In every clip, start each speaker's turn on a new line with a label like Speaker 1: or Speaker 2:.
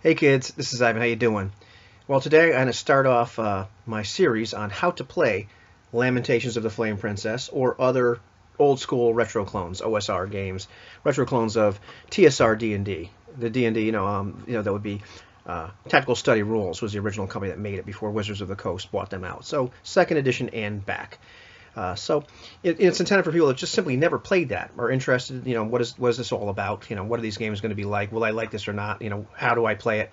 Speaker 1: Hey kids, this is Ivan. How you doing? Well, today I'm going to start off my series on how to play Lamentations of the Flame Princess or other old school retro clones, OSR games, retro clones of TSR D&D. The D&D, that would be Tactical Study Rules was the original company that made it before Wizards of the Coast bought them out. So second edition and back. It's intended for people that just simply never played that, or interested. What is this all about? What are these games going to be like? Will I like this or not? How do I play it?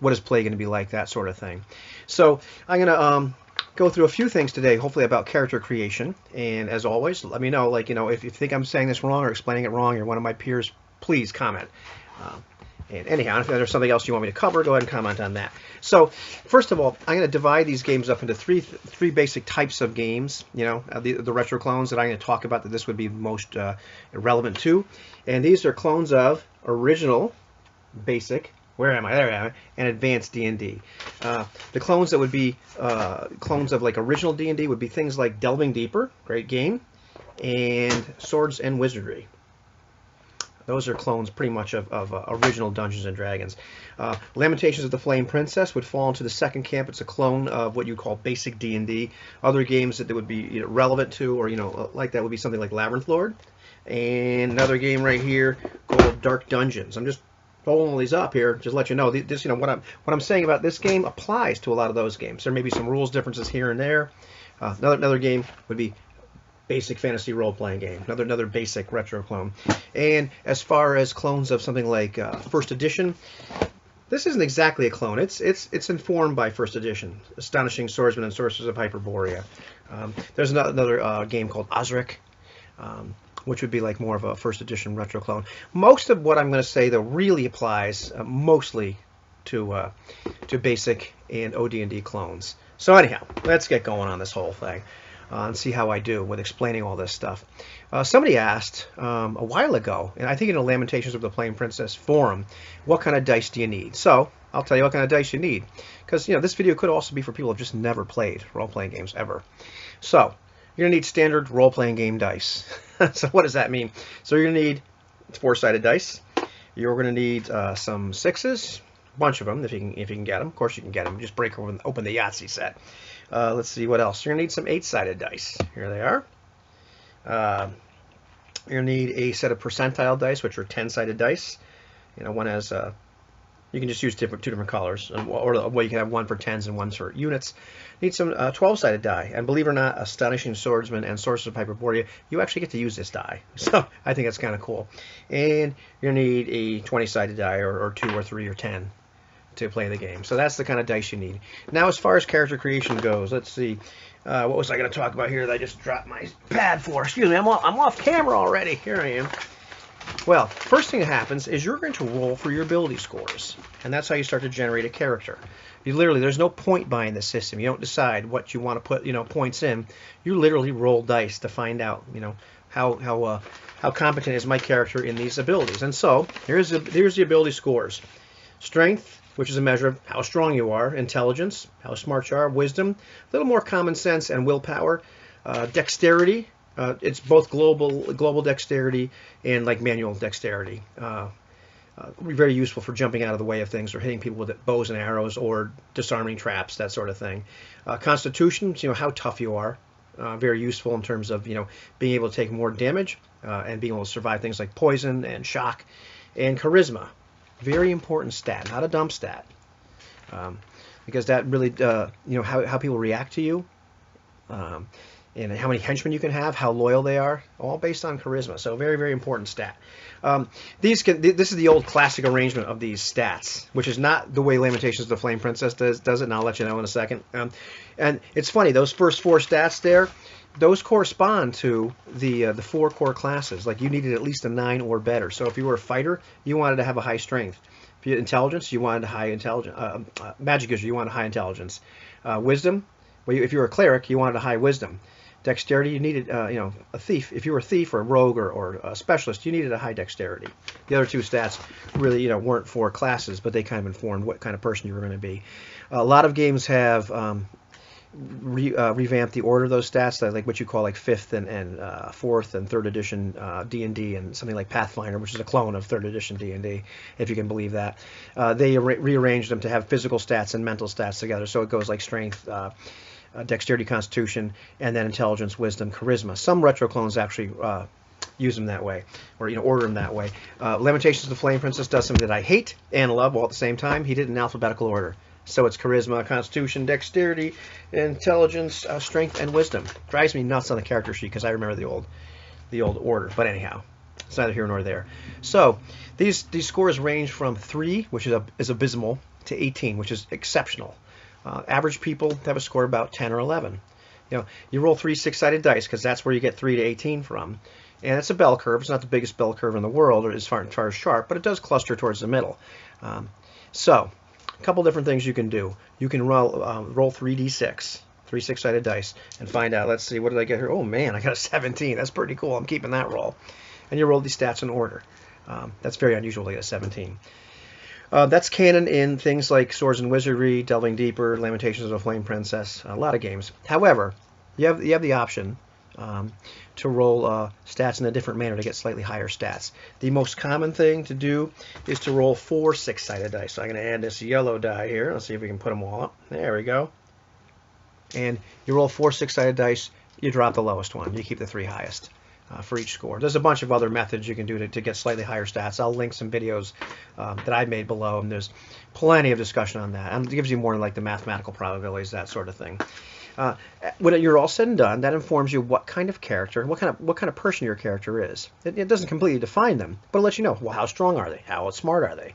Speaker 1: What is play going to be like? That sort of thing. So I'm going to go through a few things today, hopefully about character creation. And as always, let me know, if you think I'm saying this wrong or explaining it wrong, you're one of my peers, please comment. And anyhow, if there's something else you want me to cover, go ahead and comment on that. So, first of all, I'm going to divide these games up into three basic types of games. The retro clones that I'm going to talk about that this would be most relevant to. And these are clones of original, basic, where am I? There I am, and advanced D&D. The clones that would be clones of like original D&D would be things like Delving Deeper, great game, and Swords and Wizardry. Those are clones pretty much of original Dungeons & Dragons. Lamentations of the Flame Princess would fall into the second camp. It's a clone of what you call basic D&D. Other games that would be relevant to, or like that would be something like Labyrinth Lord. And another game right here called Dark Dungeons. I'm just pulling all these up here, just to let you know. This, what I'm saying about this game applies to a lot of those games. There may be some rules differences here and there. Another game would be basic fantasy role-playing game, another basic retro clone. And as far as clones of something like first edition, this isn't exactly a clone. It's informed by first edition, Astonishing Swordsman and Sorcerers of Hyperborea. There's another game called Osric, which would be like more of a first edition retro clone. Most of what I'm going to say though really applies mostly to basic and OD&D clones. So anyhow, let's get going on this whole thing. And see how I do with explaining all this stuff. Somebody asked a while ago, and I think in the Lamentations of the Flame Princess forum, what kind of dice do you need? So I'll tell you what kind of dice you need, because this video could also be for people who have just never played role-playing games ever. So you're gonna need standard role-playing game dice. So what does that mean? So you're gonna need 4-sided dice. You're gonna need some 6s, a bunch of them if you can get them. Of course you can get them. Just open the Yahtzee set. Let's see what else. You're going to need some 8-sided dice. Here they are. You're going to need a set of percentile dice, which are 10-sided dice. One has, you can just use two different colors, or you can have one for 10s and one for units. Need some 12-sided die. And believe it or not, Astonishing Swordsman and Sorcerers of Hyperborea, you actually get to use this die. So I think that's kind of cool. And you're going to need a 20-sided die, or 2 or 3 or 10. To play the game. So that's the kind of dice you need. Now as far as character creation goes, let's see. What was I going to talk about here that I just dropped my pad for? Excuse me, I'm off camera already. Here I am. Well, first thing that happens is you're going to roll for your ability scores. And that's how you start to generate a character. There's no point buying the system. You don't decide what you want to put, points in. You literally roll dice to find out, how competent is my character in these abilities. And so here's the ability scores. Strength, which is a measure of how strong you are, intelligence, how smart you are, wisdom, a little more common sense and willpower, dexterity, it's both global dexterity and like manual dexterity. Very useful for jumping out of the way of things or hitting people with bows and arrows or disarming traps, that sort of thing. Constitution, how tough you are, very useful in terms of being able to take more damage and being able to survive things like poison and shock. And charisma. Very important stat, not a dumb stat, because that really, how people react to you, and how many henchmen you can have, how loyal they are, all based on charisma. So very, very important stat. This is the old classic arrangement of these stats, which is not the way Lamentations of the Flame Princess does it, and I'll let you know in a second. And it's funny, those first 4 stats there, those correspond to the 4 core classes. Like you needed at least a 9 or better. So if you were a fighter, you wanted to have a high strength. If you had intelligence, you wanted a high intelligence. Magic user, you wanted a high intelligence. Wisdom, well, if you were a cleric, you wanted a high wisdom. Dexterity, you needed, a thief. If you were a thief or a rogue or a specialist, you needed a high dexterity. The other 2 stats really, weren't for classes, but they kind of informed what kind of person you were going to be. A lot of games have revamp the order of those stats, like what you call like 5th and 4th and 3rd edition D&D, and something like Pathfinder, which is a clone of 3rd edition D&D, if you can believe that. They rearranged them to have physical stats and mental stats together, so it goes like strength, dexterity, constitution, and then intelligence, wisdom, charisma. Some retro clones actually use them that way, or order them that way. Lamentations of the Flame Princess does something that I hate and love all at the same time. He did it in alphabetical order. So it's charisma, constitution, dexterity, intelligence, strength, and wisdom. Drives me nuts on the character sheet because I remember the old order. But anyhow, it's neither here nor there. So these scores range from 3, which is abysmal, to 18, which is exceptional. Average people have a score about 10 or 11. You roll 3 6-sided dice because that's where you get 3 to 18 from. And it's a bell curve. It's not the biggest bell curve in the world, or as far as sharp, but it does cluster towards the middle. So a couple different things you can do. You can roll 3d6, 3 6-sided dice, and find out. Let's see, what did I get here? Oh man, I got a 17. That's pretty cool. I'm keeping that roll. And you roll these stats in order. That's very unusual to get a 17. That's canon in things like Swords and Wizardry, Delving Deeper, Lamentations of a Flame Princess, a lot of games. However, you have the option to roll stats in a different manner to get slightly higher stats. The most common thing to do is to roll 4 6-sided dice. So I'm going to add this yellow die here. Let's see if we can put them all up. There we go. And you roll 4 6-sided dice. You drop the lowest one. You keep the 3 highest for each score. There's a bunch of other methods you can do to get slightly higher stats. I'll link some videos that I've made below, and there's plenty of discussion on that. And it gives you more like the mathematical probabilities, that sort of thing. When you're all said and done, that informs you what kind of character, what kind of person your character is. It doesn't completely define them, but it lets you know, well, how strong are they? How smart are they?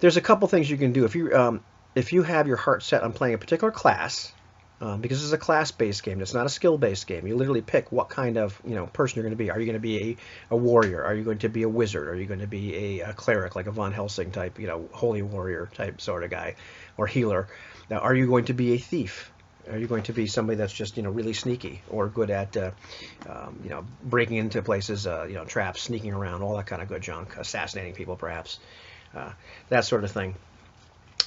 Speaker 1: There's a couple things you can do if you have your heart set on playing a particular class, because this is a class-based game. It's not a skill-based game. You literally pick what kind of person you're going to be. Are you going to be a warrior? Are you going to be a wizard? Are you going to be a cleric, like a Von Helsing type, holy warrior type sort of guy, or healer? Now, are you going to be a thief? Are you going to be somebody that's just really sneaky, or good at breaking into places, traps, sneaking around, all that kind of good junk, assassinating people perhaps, that sort of thing.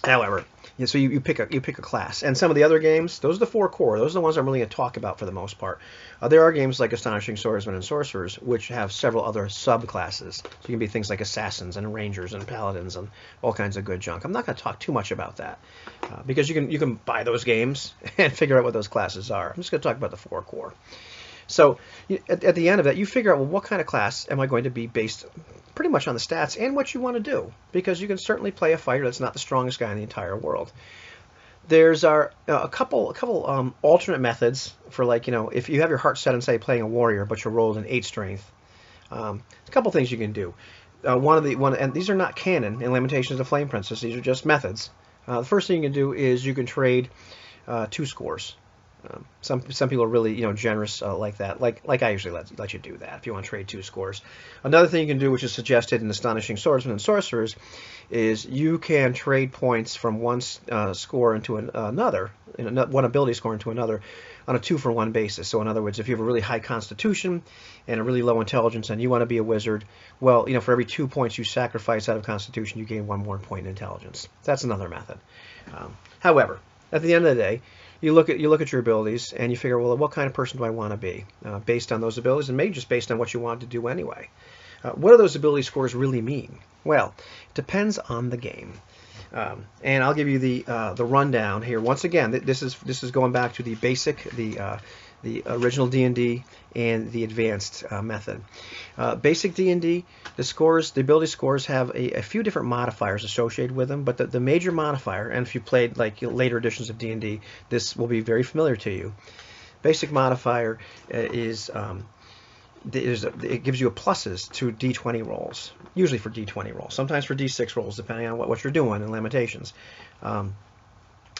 Speaker 1: However, so you pick a class, and some of the other games, those are the 4 core. Those are the ones I'm really going to talk about for the most part. There are games like Astonishing Swordsmen and Sorcerers, which have several other subclasses. So you can be things like assassins and rangers and paladins and all kinds of good junk. I'm not going to talk too much about that because you can buy those games and figure out what those classes are. I'm just going to talk about the 4 core. So at the end of that, you figure out, well, what kind of class am I going to be based pretty much on the stats and what you want to do, because you can certainly play a fighter that's not the strongest guy in the entire world. There's a couple alternate methods for, like, if you have your heart set on, say, playing a warrior, but you're rolled an 8 strength. A couple things you can do. And these are not canon in Lamentations of the Flame Princess. These are just methods. The first thing you can do is you can trade 2 scores. Some people are really generous like that. Like I usually let you do that if you want to trade 2 scores. Another thing you can do, which is suggested in Astonishing Swordsmen and Sorcerers, is you can trade points from one score into another, one ability score into another, on a 2-for-1 basis. So in other words, if you have a really high constitution and a really low intelligence and you want to be a wizard, well, for every 2 points you sacrifice out of constitution, you gain 1 more point in intelligence. That's another method. However, at the end of the day, you look at your abilities and you figure, well, what kind of person do I want to be based on those abilities, and maybe just based on what you want to do anyway. What do those ability scores really mean? Well, it depends on the game. And I'll give you the rundown here. Once again, this is going back to the basic, the original D&D and the advanced method. Basic D&D, the ability scores have a few different modifiers associated with them, but the major modifier, and if you played like later editions of D&D, this will be very familiar to you. Basic modifier is it gives you a pluses to D20 rolls, usually for D20 rolls, sometimes for D6 rolls, depending on what you're doing in Lamentations.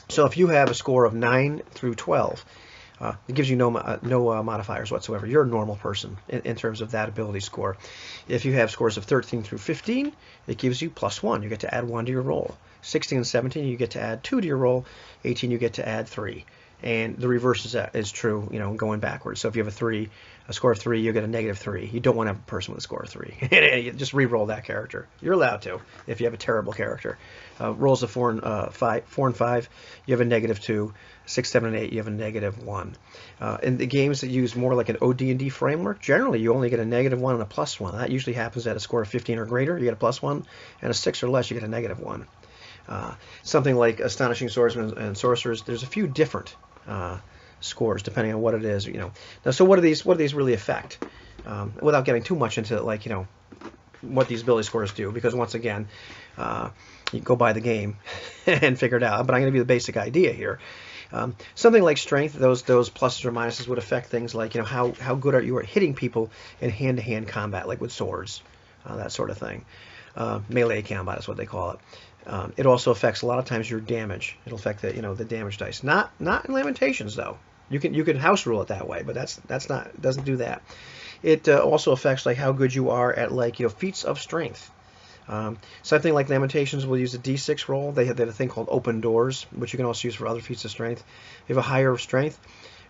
Speaker 1: So if you have a score of 9 through 12, it gives you no modifiers whatsoever. You're a normal person in terms of that ability score. If you have scores of 13 through 15, it gives you +1. You get to add 1 to your roll. 16 and 17, you get to add 2 to your roll. 18, you get to add 3. And the reverse is true, you know, going backwards. So if you have a score of 3, you get a -3. You don't want to have a person with a score of 3. You just re-roll that character. You're allowed to if you have a terrible character. Rolls of 4 and 5, you have a -2. 6, 7, and 8, you have a -1. In the games that use more like an OD&D framework, generally you only get a -1 and a +1. That usually happens at a score of 15 or greater. You get a +1, and a 6 or less, you get a -1. Something like Astonishing Swordsmen and Sorcerers, there's a few different scores depending on what it is, you know. Now, so what do these really affect? Without getting too much into, like, you know, what these ability scores do, because once again, you go by the game and figure it out. But I'm going to give you the basic idea here. Something like strength, those pluses or minuses would affect things like, you know, how good are you at hitting people in hand-to-hand combat, like with swords, that sort of thing. Melee combat is what they call it. It also affects a lot of times your damage. It'll affect the, you know, the damage dice. Not in Lamentations though. You can house rule it that way, but that's not, it doesn't do that. It also affects like how good you are at, like, you know, feats of strength. Something like Lamentations will use a D6 roll. They have a thing called Open Doors, which you can also use for other feats of strength. If you have a higher strength,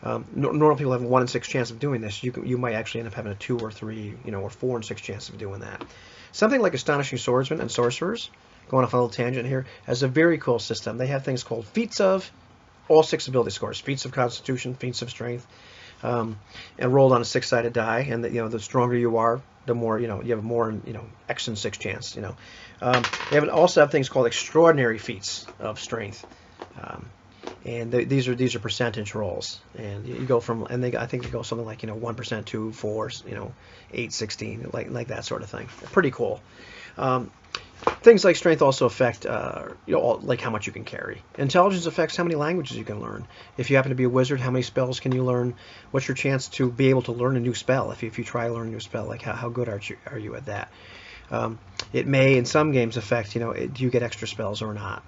Speaker 1: normal people have a 1 in 6 chance of doing this. You might actually end up having a 2 or 3, you know, or 4 in 6 chance of doing that. Something like Astonishing Swordsmen and Sorcerers, going off on a little tangent here, has a very cool system. They have things called Feats of, all 6 ability scores, Feats of Constitution, Feats of Strength, and rolled on a 6-sided die. And you know, the stronger you are, the more, you know, you have more, you know, X in 6 chance. You know, they also have things called Extraordinary Feats of Strength, and these are percentage rolls. And you go from, and I think they go something like, you know, 1%, 2, 4, you know, 8, 16, like that sort of thing. Pretty cool. Things like strength also affect, you know, like how much you can carry. Intelligence affects how many languages you can learn. If you happen to be a wizard, how many spells can you learn? What's your chance to be able to learn a new spell? If you try to learn a new spell, like how good are you at that? It may, in some games, affect, you know, do you get extra spells or not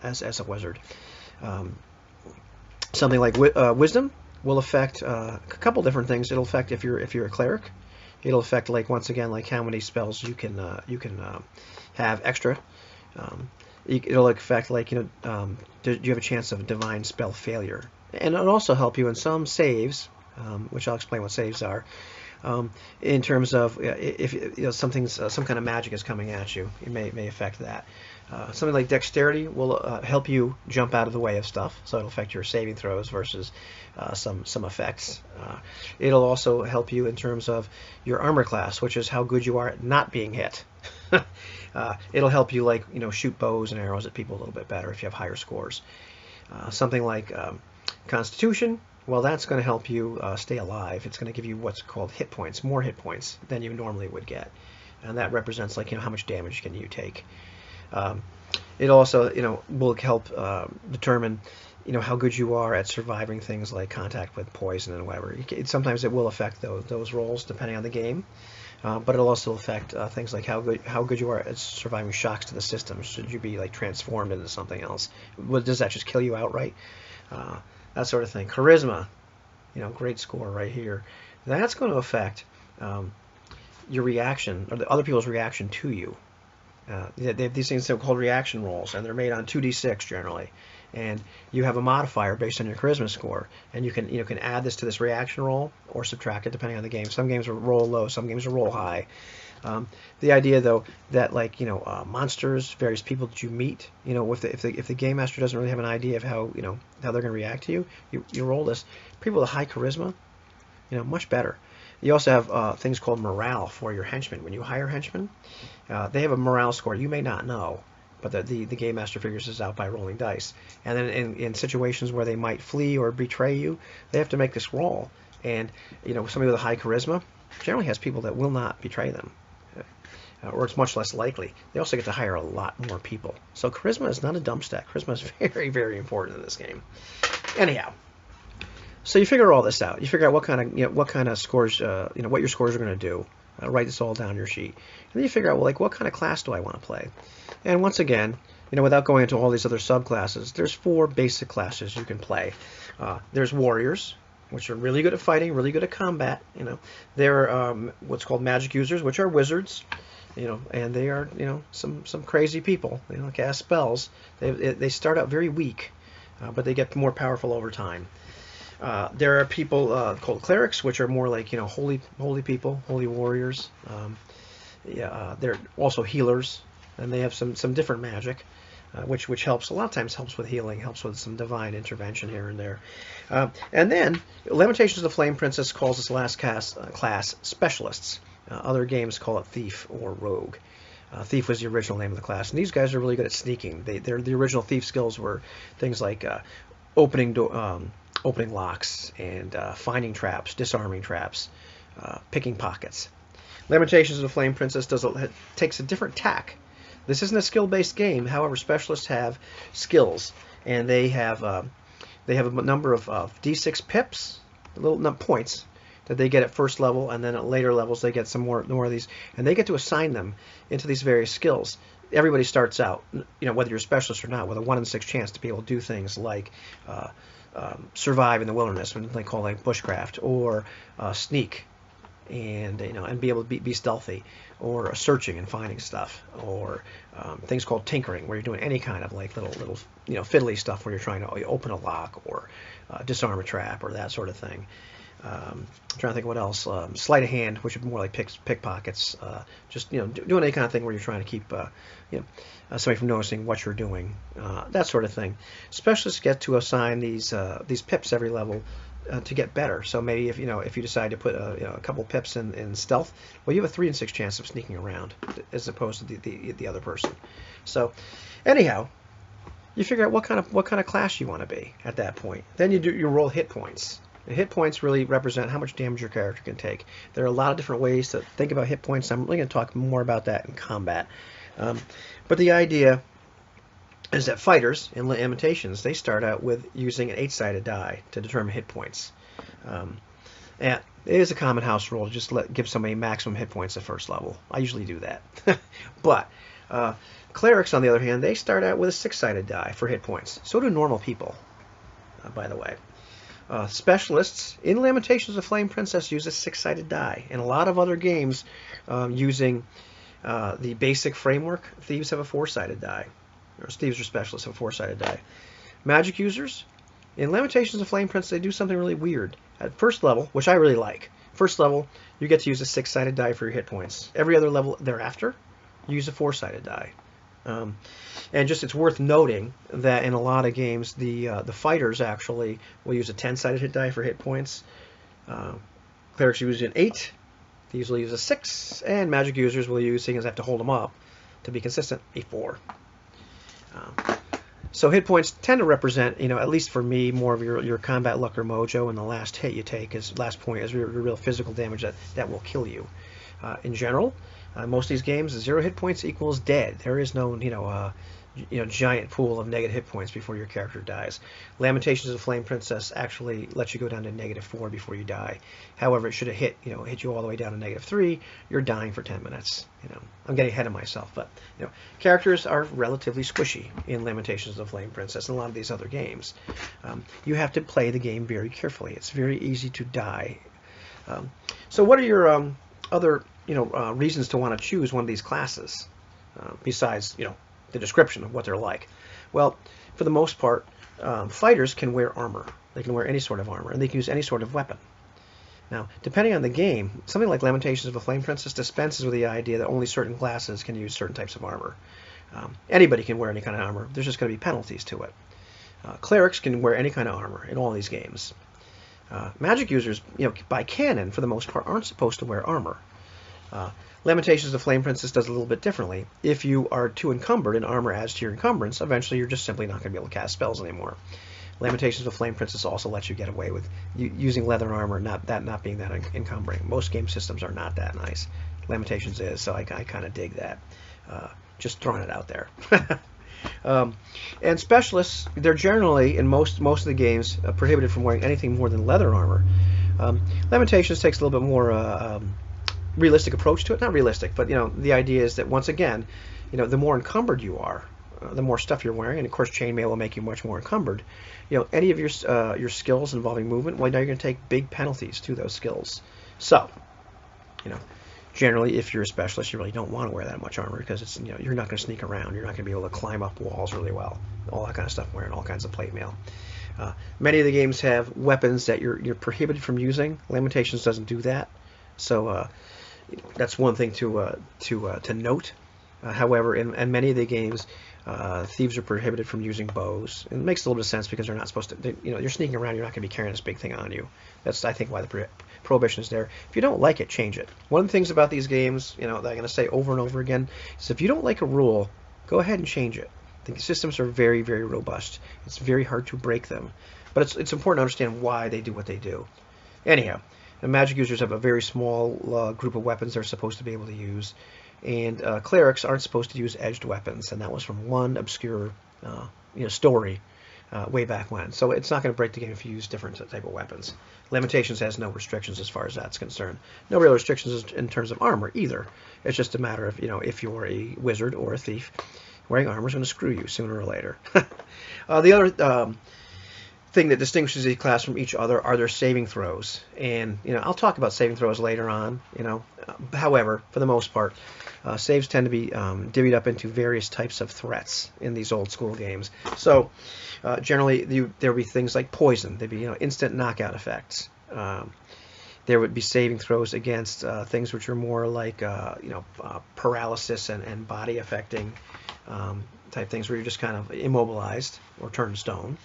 Speaker 1: as a wizard. Something like wisdom will affect a couple different things. It'll affect if you're a cleric. It'll affect, like, once again, like how many spells you can have extra. It'll affect, like, you know, do you have a chance of divine spell failure, and it'll also help you in some saves, which I'll explain what saves are. In terms of if you know, some kind of magic is coming at you, it may affect that. Something like dexterity will help you jump out of the way of stuff, so it'll affect your saving throws versus some effects. It'll also help you in terms of your armor class, which is how good you are at not being hit. It'll help you, like, you know, shoot bows and arrows at people a little bit better if you have higher scores. Something like Constitution, well, that's going to help you stay alive. It's going to give you what's called hit points, more hit points than you normally would get, and that represents, like, you know, how much damage can you take. It also, you know, will help determine, you know, how good you are at surviving things like contact with poison and whatever. Sometimes it will affect those rolls depending on the game, but it'll also affect things like how good you are at surviving shocks to the system. Should you be, like, transformed into something else? Does that just kill you outright? That sort of thing. Charisma, you know, great score right here. That's going to affect your reaction, or the other people's reaction to you. They have these things that are called reaction rolls, and they're made on 2d6 generally. And you have a modifier based on your charisma score, and you can add this to this reaction roll or subtract it depending on the game. Some games will roll low, some games will roll high. The idea, though, that, like, you know, monsters, various people that you meet, you know, if the game master doesn't really have an idea of how, you know, how they're going to react to you, you roll this. People with high charisma, you know, much better. You also have things called morale for your henchmen. When you hire henchmen, they have a morale score you may not know, but the game master figures this out by rolling dice. And then in situations where they might flee or betray you, they have to make this roll. And, you know, somebody with a high charisma generally has people that will not betray them, or it's much less likely. They also get to hire a lot more people. So charisma is not a dumb stat. Charisma is very, very important in this game. Anyhow. So you figure all this out. You figure out what kind of scores, you know, what your scores are going to do. Write this all down on your sheet. And then you figure out, well, like, what kind of class do I want to play? And once again, you know, without going into all these other subclasses, there's 4 basic classes you can play. There's warriors, which are really good at fighting, really good at combat. You know, they're what's called magic users, which are wizards. You know, and they are, you know, some crazy people. You know, cast spells. They start out very weak. but they get more powerful over time. There are people called Clerics, which are more like, holy people, holy warriors. They're also healers, and they have some different magic, which helps. A lot of times helps with healing, helps with some divine intervention here and there. And then Lamentations of the Flame Princess calls this last class specialists. Other games call it Thief or Rogue. Thief was the original name of the class, and these guys are really good at sneaking. The original thief skills were things like opening locks and finding traps, disarming traps, picking pockets. Lamentations of the Flame Princess takes a different tack. This isn't a skill-based game. However, specialists have skills, and they have a number of D6 pips, little points that they get at first level, and then at later levels they get some more of these, and they get to assign them into these various skills. Everybody starts out, whether you're a specialist or not, with a 1 in 6 chance to be able to do things like survive in the wilderness, when they call it bushcraft, or sneak, and be able to be stealthy, or searching and finding stuff, or things called tinkering, where you're doing any kind of like little fiddly stuff where you're trying to open a lock or disarm a trap or that sort of thing. I'm trying to think of what else. Sleight of hand, which would be more like pickpockets. Just doing any kind of thing where you're trying to keep somebody from noticing what you're doing. That sort of thing. Specialists get to assign these pips every level to get better. So maybe if you decide to put a couple pips in stealth, well, you have a 3 in 6 chance of sneaking around as opposed to the other person. So anyhow, you figure out what kind of class you want to be at that point. Then you roll hit points. And hit points really represent how much damage your character can take. There are a lot of different ways to think about hit points. I'm really going to talk more about that in combat. But the idea is that fighters in Lamentations, they start out with using an 8-sided die to determine hit points. And it is a common house rule to just give somebody maximum hit points at first level. I usually do that. But Clerics, on the other hand, they start out with a 6-sided die for hit points. So do normal people, by the way. Specialists in Lamentations of the Flame Princess use a 6-sided die. In a lot of other games using the basic framework, thieves have a 4-sided die. Or thieves or specialists have a 4-sided die. Magic users, in Lamentations of the Flame Princess, they do something really weird. At first level, which I really like, first level, you get to use a 6-sided die for your hit points. Every other level thereafter, you use a 4-sided die. And just it's worth noting that in a lot of games, the fighters actually will use a 10-sided hit die for hit points. Clerics use an 8. They usually use a 6. And magic users will use, seeing as they have to hold them up to be consistent, a 4. So hit points tend to represent, at least for me, more of your combat luck or mojo, and the last hit you take last point is your real physical damage that will kill you. In general, most of these games, 0 hit points equals dead. There is no, giant pool of negative hit points before your character dies. Lamentations of the Flame Princess actually lets you go down to -4 before you die. However, it should have hit you all the way down to -3. You're dying for 10 minutes. I'm getting ahead of myself, but characters are relatively squishy in Lamentations of the Flame Princess and a lot of these other games. You have to play the game very carefully. It's very easy to die. So what are your other reasons to want to choose one of these classes besides the description of what they're like? Well, for the most part, fighters can wear armor. They can wear any sort of armor, and they can use any sort of weapon. Now, depending on the game, something like Lamentations of the Flame Princess dispenses with the idea that only certain classes can use certain types of armor. Anybody can wear any kind of armor. There's just going to be penalties to it. Clerics can wear any kind of armor in all these games. Magic users, by canon, for the most part, aren't supposed to wear armor. Lamentations of the Flame Princess does a little bit differently. If you are too encumbered and armor adds to your encumbrance, eventually you're just simply not going to be able to cast spells anymore. Lamentations of the Flame Princess also lets you get away with using leather armor, not being that encumbering. Most game systems are not that nice. Lamentations is, so I kind of dig that. Just throwing it out there. And specialists, they're generally, in most of the games, prohibited from wearing anything more than leather armor. Lamentations takes a little bit more realistic approach to it. Not realistic, but the idea is that once again, the more encumbered you are, the more stuff you're wearing, and of course chainmail will make you much more encumbered. Any of your skills involving movement, well, now you're going to take big penalties to those skills. So, Generally, if you're a specialist, you really don't want to wear that much armor because it's, you're not going to sneak around. You're not going to be able to climb up walls really well. All that kind of stuff, wearing all kinds of plate mail. Many of the games have weapons that you're prohibited from using. Lamentations doesn't do that, so that's one thing to note. However, in many of the games, thieves are prohibited from using bows. And it makes a little bit of sense because they're not supposed to. You're sneaking around. You're not going to be carrying this big thing on you. That's, I think, why the prohibition is there. If you don't like it, change it. One of the things about these games, that I'm going to say over and over again, is if you don't like a rule, go ahead and change it. The systems are very, very robust. It's very hard to break them, but it's important to understand why they do what they do. Anyhow, the magic users have a very small group of weapons they're supposed to be able to use, and clerics aren't supposed to use edged weapons, and that was from one obscure story way back when. So it's not going to break the game if you use different type of weapons. Lamentations has no restrictions as far as that's concerned. No real restrictions in terms of armor either. It's just a matter of if you're a wizard or a thief, wearing armor is going to screw you sooner or later. The other thing that distinguishes each class from each other are their saving throws. And, I'll talk about saving throws later on, However, for the most part, saves tend to be divvied up into various types of threats in these old school games. So, generally, there would be things like poison. There'd be, instant knockout effects. There would be saving throws against things which are more like, paralysis and body affecting type things where you're just kind of immobilized or turned to stone.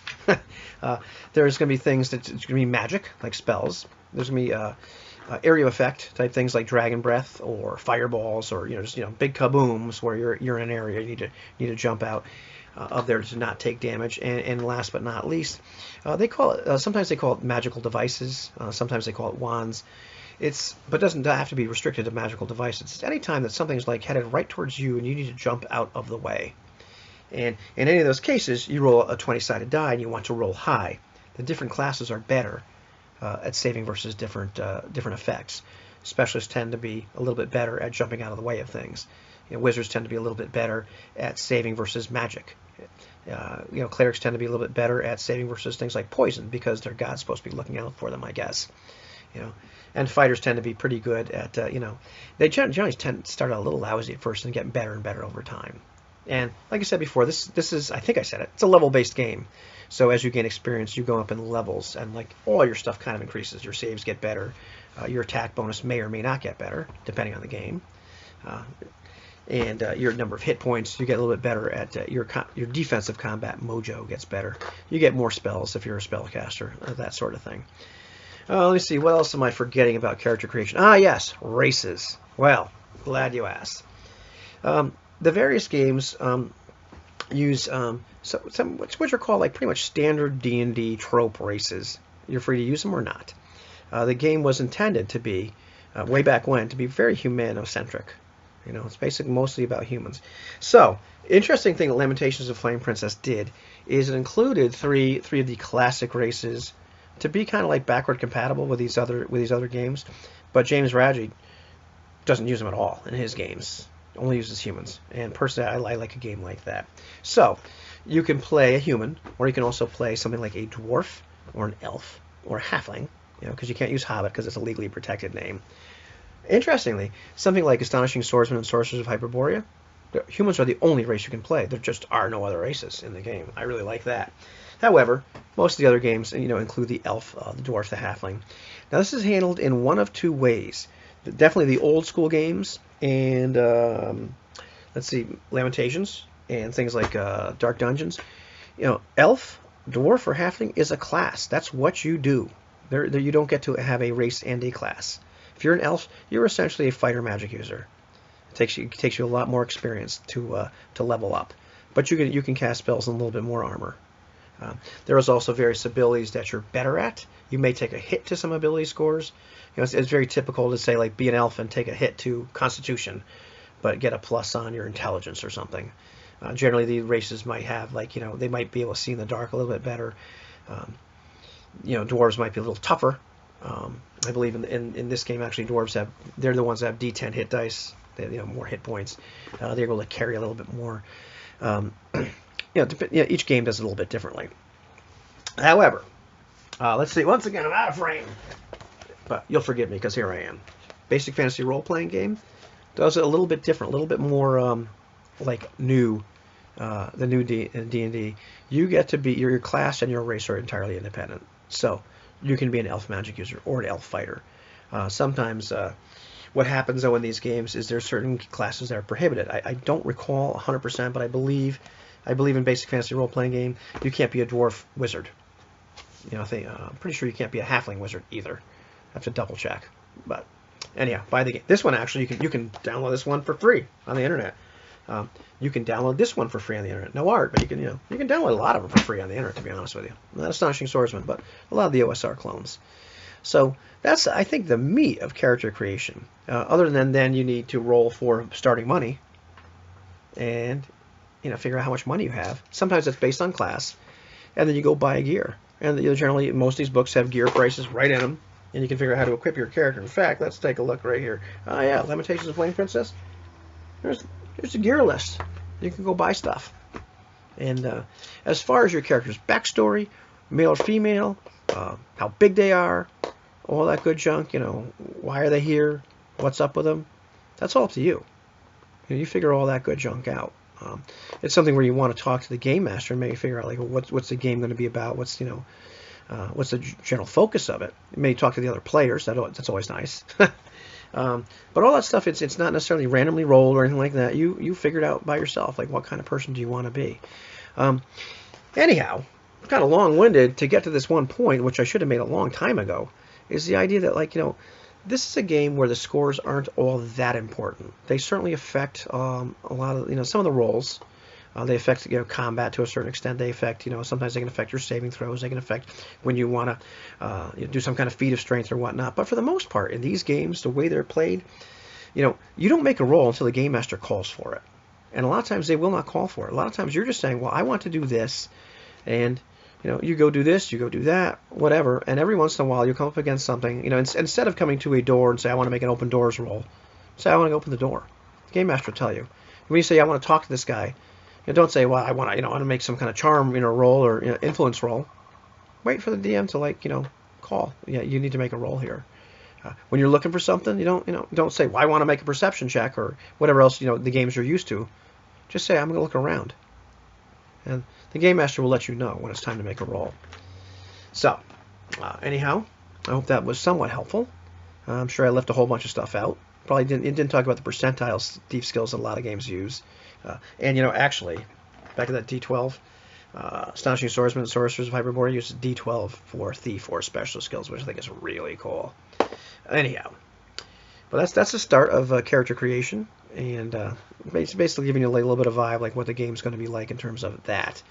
Speaker 1: There's going to be things that's going to be magic, like spells. There's going to be area effect type things like dragon breath or fireballs or just big kabooms where you're in an area you need to jump out of there to not take damage. And last but not least, they call it sometimes they call it magical devices. Sometimes they call it wands. But it doesn't have to be restricted to magical devices. It's any time that something's like headed right towards you and you need to jump out of the way. And in any of those cases, you roll a 20-sided die and you want to roll high. The different classes are better at saving versus different effects. Specialists tend to be a little bit better at jumping out of the way of things. Wizards tend to be a little bit better at saving versus magic. Clerics tend to be a little bit better at saving versus things like poison because their god's supposed to be looking out for them, I guess. And fighters tend to be pretty good at, they generally tend to start out a little lousy at first and get better and better over time. And like I said before, this is, I think I said it, it's a level-based game. So as you gain experience, you go up in levels, and like all your stuff kind of increases. Your saves get better. Your attack bonus may or may not get better, depending on the game. And your number of hit points, you get a little bit better at your defensive combat mojo gets better. You get more spells if you're a spellcaster, that sort of thing. Let me see, what else am I forgetting about character creation? Ah, yes, races. Well, glad you asked. The various games use some which are called like pretty much standard D&D trope races. You're free to use them or not. The game was intended to be, way back when, to be very humanocentric. It's basically mostly about humans. So, interesting thing that Lamentations of Flame Princess did is it included three of the classic races to be kind of like backward compatible with these other games. But James Raggi doesn't use them at all in his games. Only uses humans. And personally, I like a game like that. So, you can play a human, or you can also play something like a dwarf, or an elf, or a halfling, because you can't use hobbit because it's a legally protected name. Interestingly, something like Astonishing Swordsmen and Sorcerers of Hyperborea, humans are the only race you can play. There just are no other races in the game. I really like that. However, most of the other games, include the elf, the dwarf, the halfling. Now, this is handled in one of two ways. Definitely the old school games, and let's see, Lamentations, and things like Dark Dungeons. Elf, dwarf, or halfling is a class. That's what you do. You don't get to have a race and a class. If you're an elf, you're essentially a fighter magic user. It takes you a lot more experience to level up, but you can cast spells in a little bit more armor. There is also various abilities that you're better at. You may take a hit to some ability scores. It's very typical to say like be an elf and take a hit to Constitution, but get a plus on your intelligence or something. Generally, the races might have they might be able to see in the dark a little bit better. Dwarves might be a little tougher. I believe in this game actually dwarves they're the ones that have D10 hit dice. They have more hit points. They're able to carry a little bit more. Each game does it a little bit differently. However, let's see. Once again, I'm out of frame, but you'll forgive me because here I am. basic fantasy role-playing game does it a little bit different, a little bit more like new. The new D&D, you get to be your class and your race are entirely independent. So you can be an elf magic user or an elf fighter. Sometimes what happens though in these games is there's certain classes that are prohibited. I don't recall 100%, but I believe in basic fantasy role-playing game you can't be a dwarf wizard. I'm pretty sure you can't be a halfling wizard either. I have to double check. But anyhow, buy the game. This one actually you can download this one for free on the internet. You can download this one for free on the internet. No art, but you can download a lot of them for free on the internet. To be honest with you, not Astonishing Swordsman, but a lot of the OSR clones. So that's, I think, the meat of character creation. Other than then you need to roll for starting money, and figure out how much money you have. Sometimes it's based on class, and then you go buy gear. And generally, most of these books have gear prices right in them, and you can figure out how to equip your character. In fact, let's take a look right here. Oh yeah, Lamentations of Flame Princess. There's a gear list. You can go buy stuff. And as far as your character's backstory, male or female, how big they are, all that good junk, why are they here, what's up with them, that's all up to you. You figure all that good junk out. It's something where you want to talk to the game master and maybe figure out, like, what's the game going to be about, what's the general focus of it. You may talk to the other players, that's always nice. But all that stuff, it's not necessarily randomly rolled or anything like that. You figure it out by yourself, like what kind of person do you want to be. Anyhow, kind of long-winded to get to this one point, which I should have made a long time ago, is the idea that, like, this is a game where the scores aren't all that important. They certainly affect a lot of, some of the rolls. They affect combat to a certain extent. They affect, sometimes they can affect your saving throws. They can affect when you want to do some kind of feat of strength or whatnot. But for the most part, in these games, the way they're played, you don't make a roll until the game master calls for it. And a lot of times they will not call for it. A lot of times you're just saying, well, I want to do this, and you go do this, you go do that, whatever. And every once in a while you come up against something. Instead of coming to a door and say, I want to make an open doors roll, say, I want to open the door. The game master will tell you. When you say, I want to talk to this guy, don't say, well, I want to make some kind of charm, roll or influence roll. Wait for the DM to call. Yeah, you need to make a roll here. When you're looking for something, don't say, well, I want to make a perception check or whatever else the games you're used to. Just say, I'm going to look around, and the game master will let you know when it's time to make a roll. So, anyhow, I hope that was somewhat helpful. I'm sure I left a whole bunch of stuff out. Probably didn't talk about the percentiles, thief skills that a lot of games use. And actually, back to that D12, Astonishing Swordsman and Sorcerers of Hyperborea uses D12 for thief or special skills, which I think is really cool. Anyhow, but that's the start of character creation, and it's basically giving you a little bit of vibe, like what the game's going to be like in terms of that.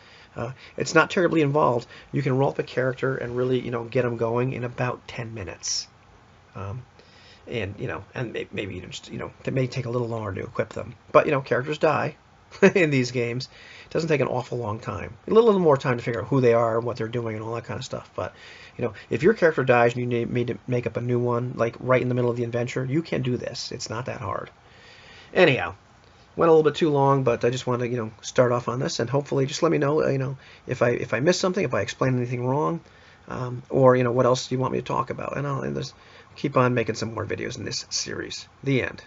Speaker 1: It's not terribly involved. You can roll up a character and really get them going in about 10 minutes. And maybe it may take a little longer to equip them, but characters die in these games. It doesn't take an awful long time. A little more time to figure out who they are and what they're doing and all that kind of stuff. But if your character dies and you need to make up a new one, like right in the middle of the adventure, you can do this. It's not that hard. Anyhow, went a little bit too long, but I just wanted to start off on this, and hopefully just let me know if I missed something, if I explained anything wrong, or what else do you want me to talk about, and I'll just keep on making some more videos in this series. The end.